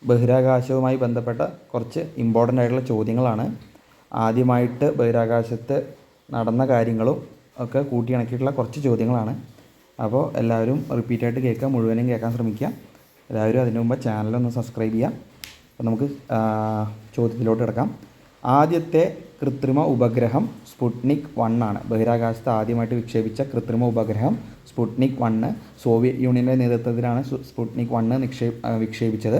ബഹിരാകാശവുമായി ബന്ധപ്പെട്ട കുറച്ച് ഇമ്പോർട്ടൻ്റ് ആയിട്ടുള്ള ചോദ്യങ്ങളാണ്. ആദ്യമായിട്ട് ബഹിരാകാശത്ത് നടന്ന കാര്യങ്ങളും ഒക്കെ കൂട്ടിയിണക്കിയിട്ടുള്ള കുറച്ച് ചോദ്യങ്ങളാണ്. അപ്പോൾ എല്ലാവരും റിപ്പീറ്റായിട്ട് കേൾക്കുക, മുഴുവനും കേൾക്കാൻ ശ്രമിക്കുക. എല്ലാവരും അതിന് മുമ്പ് ചാനലൊന്ന് സബ്സ്ക്രൈബ് ചെയ്യുക. അപ്പോൾ നമുക്ക് ചോദ്യത്തിലോട്ട് കിടക്കാം. ആദ്യത്തെ കൃത്രിമ ഉപഗ്രഹം സ്പുട്നിക് 1 ആണ്. ബഹിരാകാശത്ത് ആദ്യമായിട്ട് വിക്ഷേപിച്ച കൃത്രിമ ഉപഗ്രഹം സ്പുട്നിക് 1 സോവിയറ്റ് യൂണിയൻ്റെ നേതൃത്വത്തിലാണ് സ്പുട്നിക് 1 വിക്ഷേപിച്ചത്.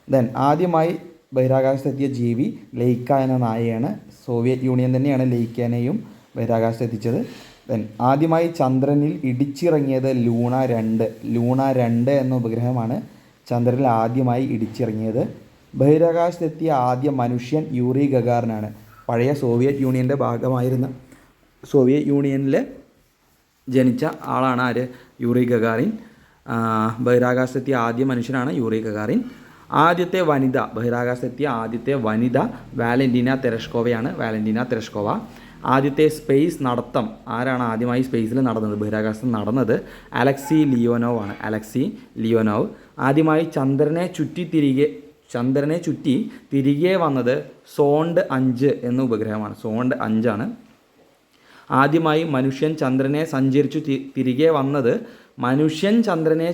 ദെൻ ആദ്യമായി ബഹിരാകാശത്തെത്തിയ ജീവി ലൈക്ക എന്ന നായയാണ്. സോവിയറ്റ് യൂണിയൻ തന്നെയാണ് ലൈക്കനെയും ബഹിരാകാശത്തെത്തിച്ചത്. ദെൻ ആദ്യമായി ചന്ദ്രനിൽ ഇടിച്ചിറങ്ങിയത് ലൂണ 2 എന്ന ഉപഗ്രഹമാണ് ചന്ദ്രനിൽ ആദ്യമായി ഇടിച്ചിറങ്ങിയത്. ബഹിരാകാശത്തെത്തിയ ആദ്യ മനുഷ്യൻ യൂറി ഗഗാറിനാണ്. പഴയ സോവിയറ്റ് യൂണിയൻ്റെ ഭാഗമായിരുന്ന സോവിയറ്റ് യൂണിയനിൽ ജനിച്ച ആളാണ് ആര്? Yuri Gagarin. ബഹിരാകാശത്തെത്തിയ ആദ്യ മനുഷ്യനാണ് യൂറി ഗഗാറിൻ. ആദ്യത്തെ വനിത, ബഹിരാകാശത്തെത്തിയ ആദ്യത്തെ വനിത വാലന്റീന തെരഷ്കോവ. ആദ്യത്തെ സ്പേസ് നടത്തം ആരാണ് ആദ്യമായി സ്പേസിൽ നടന്നത്, ബഹിരാകാശത്ത് നടന്നത്? Alexei Leonov. ആദ്യമായി ചന്ദ്രനെ ചുറ്റി തിരികെ വന്നത് സോണ്ട് 5 എന്ന ഉപഗ്രഹമാണ്. സോണ്ട് 5 ആണ്. ആദ്യമായി മനുഷ്യൻ ചന്ദ്രനെ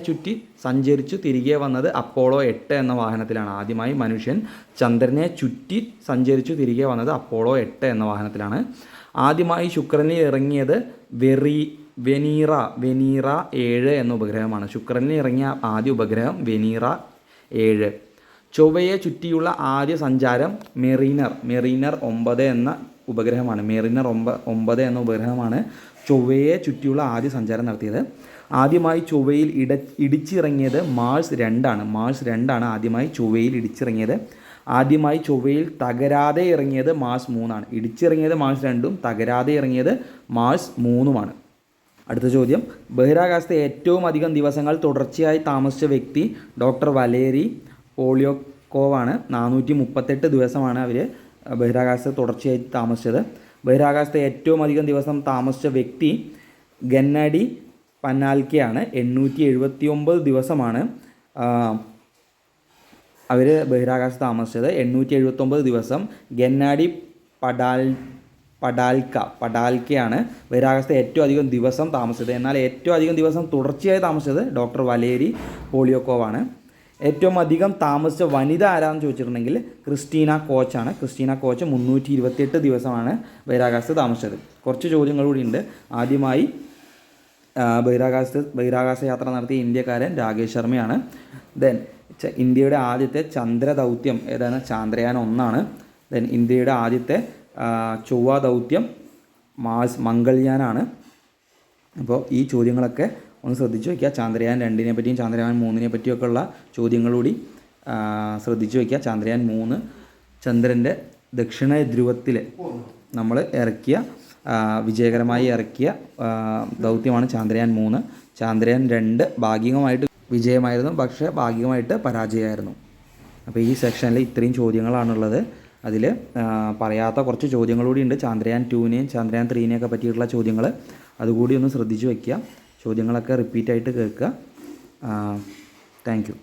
ചുറ്റി സഞ്ചരിച്ചു തിരികെ വന്നത് അപ്പോളോ 8 എന്ന വാഹനത്തിലാണ്. ആദ്യമായി മനുഷ്യൻ ചന്ദ്രനെ ചുറ്റി സഞ്ചരിച്ചു തിരികെ വന്നത് അപ്പോളോ 8 എന്ന വാഹനത്തിലാണ്. ആദ്യമായി ശുക്രനിൽ ഇറങ്ങിയത് വെനീറ 7 എന്ന ഉപഗ്രഹമാണ്. ശുക്രനിൽ ഇറങ്ങിയ ആദ്യ ഉപഗ്രഹം വെനീറ 7. ചൊവ്വയെ ചുറ്റിയുള്ള ആദ്യ സഞ്ചാരം മെറീനർ 9 എന്ന ഉപഗ്രഹമാണ്. മെറീനർ 9 എന്ന ഉപഗ്രഹമാണ് ചൊവ്വയെ ചുറ്റിയുള്ള ആദ്യ സഞ്ചാരം നടത്തിയത്. ആദ്യമായി ചൊവ്വയിൽ ഇടിച്ചിറങ്ങിയത് മാർസ് 2 ആണ്. മാർസ് 2 ആണ് ആദ്യമായി ചൊവ്വയിൽ ഇടിച്ചിറങ്ങിയത്. ആദ്യമായി ചൊവ്വയിൽ തകരാതെ ഇറങ്ങിയത് മാർസ് 3 ആണ്. ഇടിച്ചിറങ്ങിയത് മാർസ് 2ഉം തകരാതെ ഇറങ്ങിയത് മാർസ് 3ഉമാണ്. അടുത്ത ചോദ്യം, ബഹിരാകാശത്തെ ഏറ്റവും അധികം ദിവസങ്ങൾ തുടർച്ചയായി താമസിച്ച വ്യക്തി ഡോക്ടർ വലേരി പോളിയോക്കോവാണ്. 438 ദിവസമാണ് അവർ ബഹിരാകാശത്ത് തുടർച്ചയായി താമസിച്ചത്. ബഹിരാകാശത്തെ ഏറ്റവും അധികം ദിവസം താമസിച്ച വ്യക്തി ഗന്നഡി പനാൽക്കെയാണ്. 879 ദിവസമാണ് അവർ ബഹിരാകാശത്ത് താമസിച്ചത്. 879 ദിവസം ഗന്നാഡി പഡാൽക്കെയാണ് ബഹിരാകാശത്തെ ഏറ്റവും അധികം ദിവസം താമസിച്ചത്. എന്നാൽ ഏറ്റവും അധികം ദിവസം തുടർച്ചയായി താമസിച്ചത് ഡോക്ടർ വലേരി പോളിയോക്കോവാണ്. ഏറ്റവും അധികം താമസിച്ച വനിത ആരാന്ന് ചോദിച്ചിട്ടുണ്ടെങ്കിൽ ക്രിസ്റ്റീന കോച്ചാണ്. ക്രിസ്റ്റീന കോച്ച് 328 ദിവസമാണ് ബഹിരാകാശത്ത് താമസിച്ചത്. കുറച്ച് ചോദ്യങ്ങൾ കൂടി ഉണ്ട്. ആദ്യമായി ബഹിരാകാശ യാത്ര നടത്തിയ ഇന്ത്യക്കാരൻ രാകേഷ് ശർമ്മയാണ്. ദെൻ ഇന്ത്യയുടെ ആദ്യത്തെ ചന്ദ്ര ദൗത്യം ഏതാണ്? ചാന്ദ്രയാൻ 1 ആണ്. ദെൻ ഇന്ത്യയുടെ ആദ്യത്തെ ചൊവ്വ ദൗത്യം മംഗൾയാനാണ്. അപ്പോൾ ഈ ചോദ്യങ്ങളൊക്കെ ഒന്ന് ശ്രദ്ധിച്ചു വയ്ക്കുക. ചാന്ദ്രയാൻ 2 പറ്റിയും ചാന്ദ്രയാൻ 3 പറ്റിയൊക്കെ ഉള്ള ചോദ്യങ്ങളുകൂടി ശ്രദ്ധിച്ചു വയ്ക്കുക. ചാന്ദ്രയാൻ 3 ചന്ദ്രൻ്റെ ദക്ഷിണ ധ്രുവത്തിൽ നമ്മൾ വിജയകരമായി ഇറക്കിയ ദൗത്യമാണ് ചാന്ദ്രയാൻ 3. ചാന്ദ്രയാൻ 2 ഭാഗികമായിട്ട് വിജയമായിരുന്നു, പക്ഷേ ഭാഗികമായിട്ട് പരാജയമായിരുന്നു. അപ്പോൾ ഈ സെക്ഷനിൽ ഇത്രയും ചോദ്യങ്ങളാണുള്ളത്. അതിൽ പറയാത്ത കുറച്ച് ചോദ്യങ്ങളൂടി ഉണ്ട്. ചാന്ദ്രയാൻ 2നെയും ചാന്ദ്രയാൻ 3നെയൊക്കെ പറ്റിയിട്ടുള്ള ചോദ്യങ്ങൾ അതുകൂടി ഒന്ന് ശ്രദ്ധിച്ചു വയ്ക്കുക. ചോദ്യങ്ങളൊക്കെ റിപ്പീറ്റായിട്ട് കേൾക്കുക. Thank you.